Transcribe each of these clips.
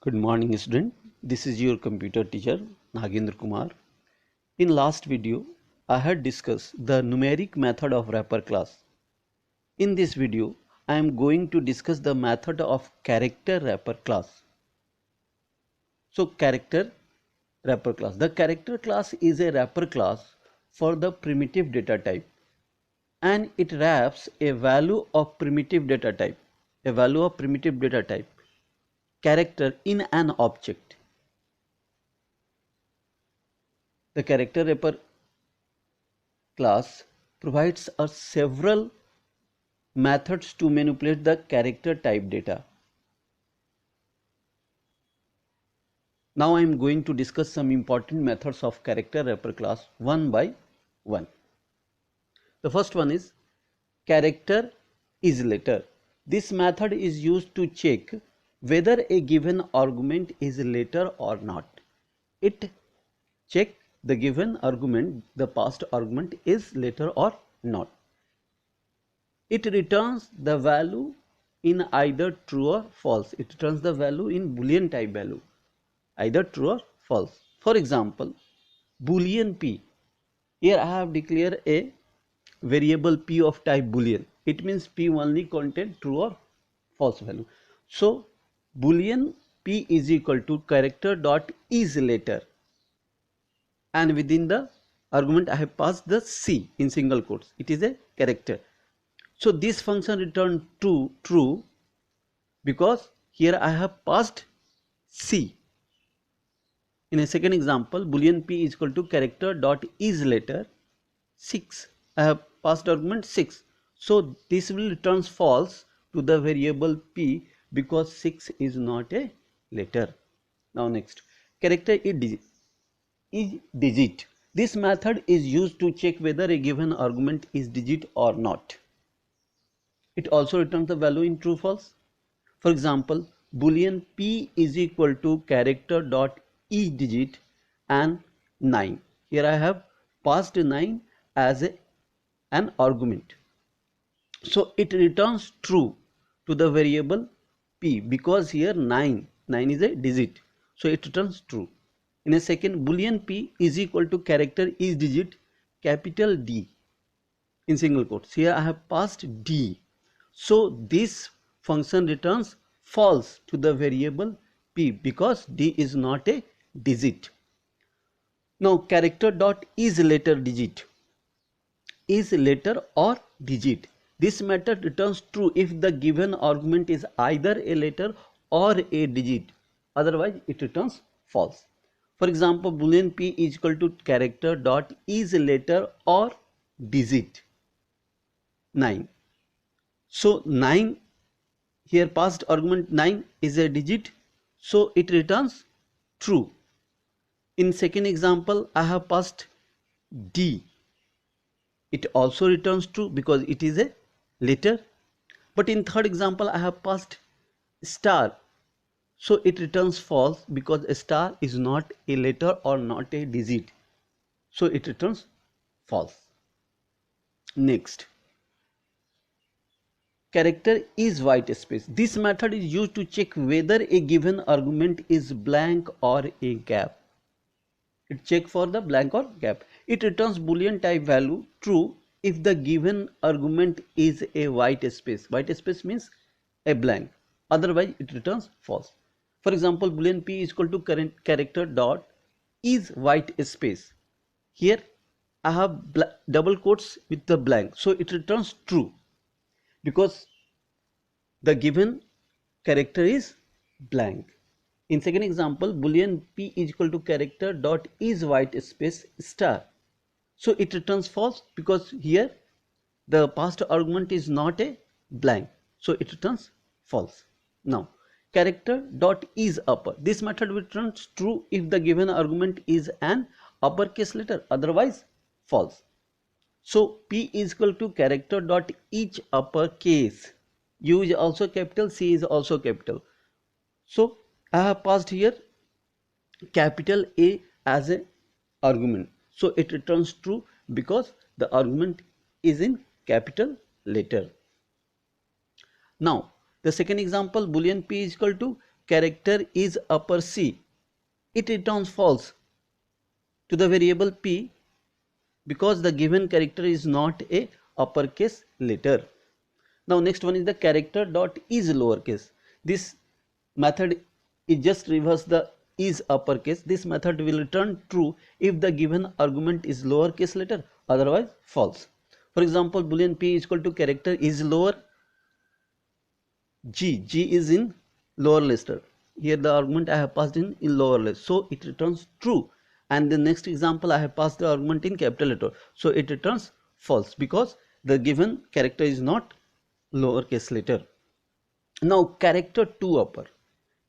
Good morning student. This is your computer teacher Nagendra Kumar. In last video, I had discussed the numeric method of wrapper class. In this video, I am going to discuss the method of character wrapper class. So character wrapper class. The character class is a wrapper class for the primitive data type and it wraps a value of primitive data type. A value of primitive data type character in an object. The character wrapper class provides us several methods to manipulate the character type data. Now I am going to discuss some important methods of character wrapper class one by one. The first one is character is letter. This method is used to check whether a given argument is a letter or not. It checks the given argument, the past argument is letter or not. It returns the value in either true or false. It returns the value in Boolean type value, either true or false. For example, Boolean P. Here I have declared a variable P of type Boolean. It means P only contains true or false value. So Boolean P is equal to character dot is letter, and within the argument I have passed the C in single quotes. It is a character. So this function returns true because here I have passed C. In a second example, Boolean P is equal to character dot is letter 6. I have passed argument 6. So this will return false to the variable P because 6 is not a letter. Now next, character is digit. This method is used to check whether a given argument is digit or not. It also returns the value in true false. For example, Boolean P is equal to character dot each digit and 9. Here I have passed 9 as an argument. So it returns true to the variable P because here 9 is a digit. So it returns true. In a second, Boolean P is equal to character is digit capital D in single quotes. Here I have passed D. So this function returns false to the variable P because D is not a digit. Now character dot is letter digit is letter or digit. This method returns true if the given argument is either a letter or a digit. Otherwise it returns false. For example, Boolean P is equal to character dot is letter or digit 9. So 9, here past argument 9 is a digit, so it returns true. In second example, I have passed D. It also returns true because it is a letter. But in third example, I have passed star. So it returns false because a star is not a letter or not a digit. So it returns false. Next, character is white space. This method is used to check whether a given argument is blank or a gap. It checks for the blank or gap. It returns Boolean type value true if the given argument is a white space. White space means a blank. Otherwise it returns false. For example, Boolean P is equal to character dot is white space. Here I have double quotes with the blank. So it returns true because the given character is blank. In second example, Boolean P is equal to character dot is white space star. So it returns false because here the past argument is not a blank. So it returns false. Now character dot is upper. This method returns true if the given argument is an uppercase letter. Otherwise false. So P is equal to character dot each uppercase. U is also capital, C is also capital. So I have passed here capital A as an argument. So it returns true because the argument is in capital letter. Now the second example, Boolean P is equal to character is upper C, it returns false to the variable P because the given character is not a uppercase letter. Now next one is the character dot is lowercase. This method is just reverse the is uppercase. This method will return true if the given argument is lowercase letter, otherwise false. For example, boolean P is equal to character is lower G is in lower letter. Here the argument I have passed in lower letter, so it returns true. And the next example I have passed the argument in capital letter, so it returns false because the given character is not lowercase letter. Now character to upper.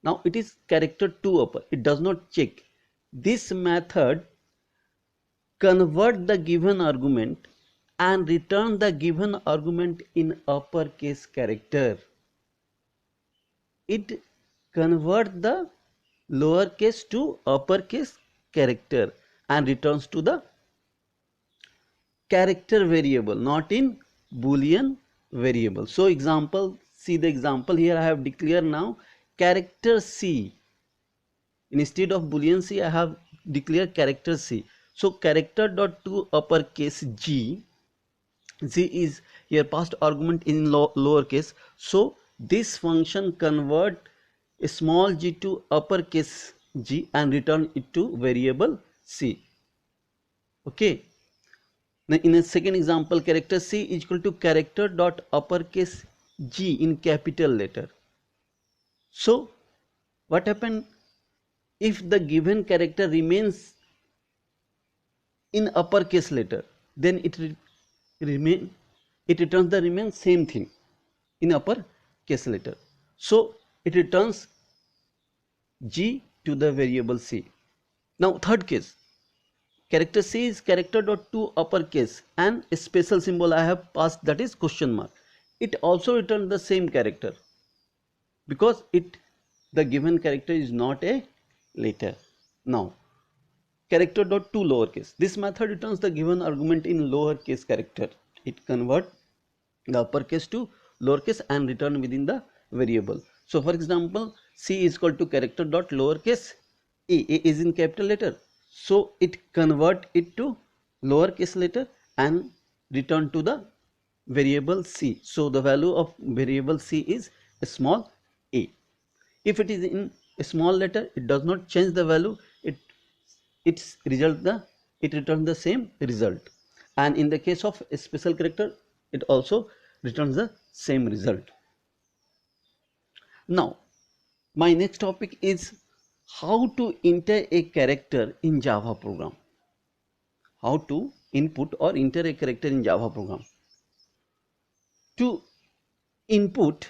Now it is character to upper. It does not check. This method convert the given argument and return the given argument in uppercase character. It convert the lowercase to uppercase character and returns to the character variable, not in boolean variable. So example, see the example here. I have declared now character C. Instead of boolean C, I have declared character C. So character dot to uppercase G is here passed argument in lowercase. So this function convert a small g to uppercase G and return it to variable C. Okay. Now in a second example, character C is equal to character dot uppercase G in capital letter. So what happened if the given character remains in uppercase letter, then it returns the remain same thing in uppercase letter. So it returns G to the variable C. Now third case, character C is character dot to uppercase and a special symbol I have passed, that is question mark. It also returns the same character because the given character is not a letter. Now character dot to lowercase. This method returns the given argument in lowercase character. It converts the uppercase to lowercase and return within the variable. So for example, C is equal to character dot lowercase a is in capital letter. So it convert it to lowercase letter and return to the variable C. So the value of variable C is a small a. If it is in a small letter, it does not change the value. It returns the same result. And in the case of a special character, it also returns the same result. Now my next topic is how to enter a character in Java program. How to input or enter a character in Java program. To input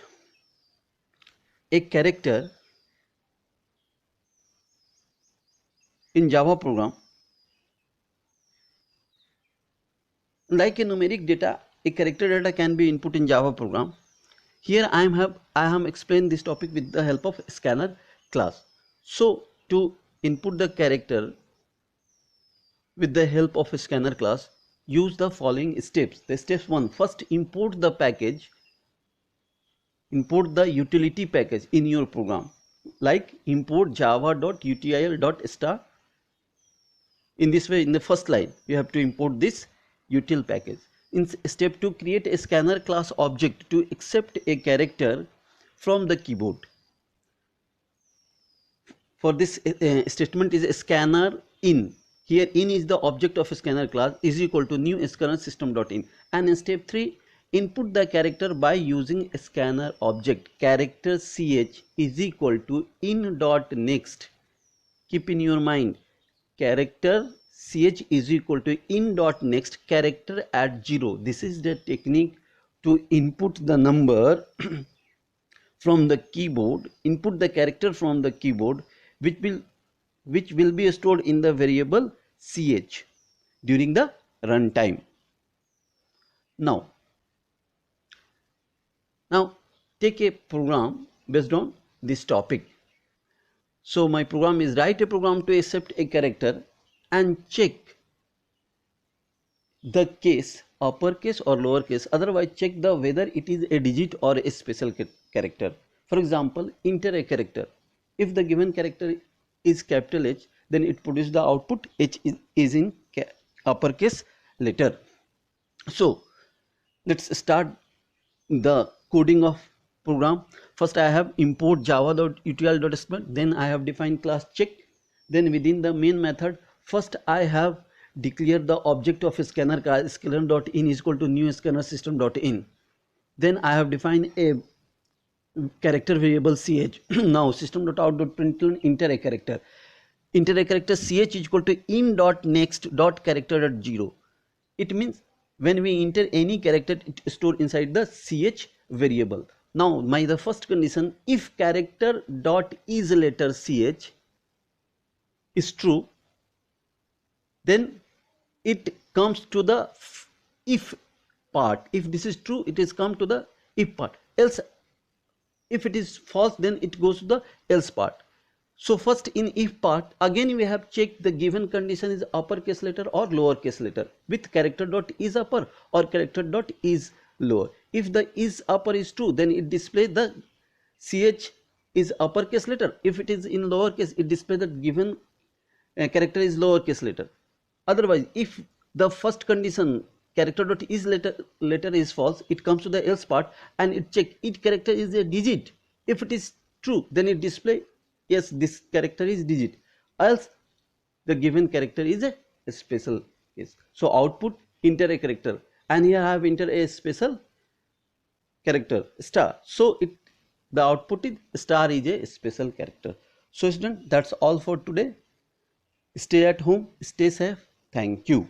a character in Java program, like a numeric data, a character data can be input in Java program. Here I have explained this topic with the help of scanner class. So to input the character with the help of a scanner class, use the following steps. The steps 1, first import the package, import the utility package in your program, like import java.util.star. In this way, in the first line, you have to import this util package. In step 2, create a scanner class object to accept a character from the keyboard. For this statement is a scanner in. Here in is the object of a scanner class is equal to new scanner system.in. And in step 3, input the character by using a scanner object. Character ch is equal to in.next. Keep in your mind, character ch is equal to in.next character at 0. This is the technique to input the number from the keyboard, input the character from the keyboard, which will be stored in the variable ch during the runtime. Now take a program based on this topic. So my program is write a program to accept a character and check the case uppercase or lowercase, otherwise check the whether it is a digit or a special character. For example, enter a character. If the given character is capital H, then it produces the output H is in uppercase letter. So let's start the coding of program. First I have import java.utl.sql, then I have defined class check, then within the main method first I have declared the object of a scanner scanner.in is equal to new scanner system.in. Then I have defined a character variable ch. Now system.out.println enter a character ch is equal to in.next.character.0. It means when we enter any character, it is stored inside the ch variable. Now the first condition, if character dot is letter ch is true, then it comes to the if part. If this is true, it is come to the if part. Else, if it is false, then it goes to the else part. So first in if part, again we have checked the given condition is uppercase letter or lowercase letter with character dot is upper or character dot is lower. If the is upper is true, then it displays the ch is uppercase letter. If it is in lowercase, it displays the given character is lowercase letter. Otherwise, if the first condition character dot is letter is false, it comes to the else part and it check each character is a digit. If it is true, then it display yes, this character is digit, else the given character is a special case. So output enter a character, and here I have entered a special character star. So the output is star is a special character. So student, that's all for today. Stay at home, stay safe. Thank you.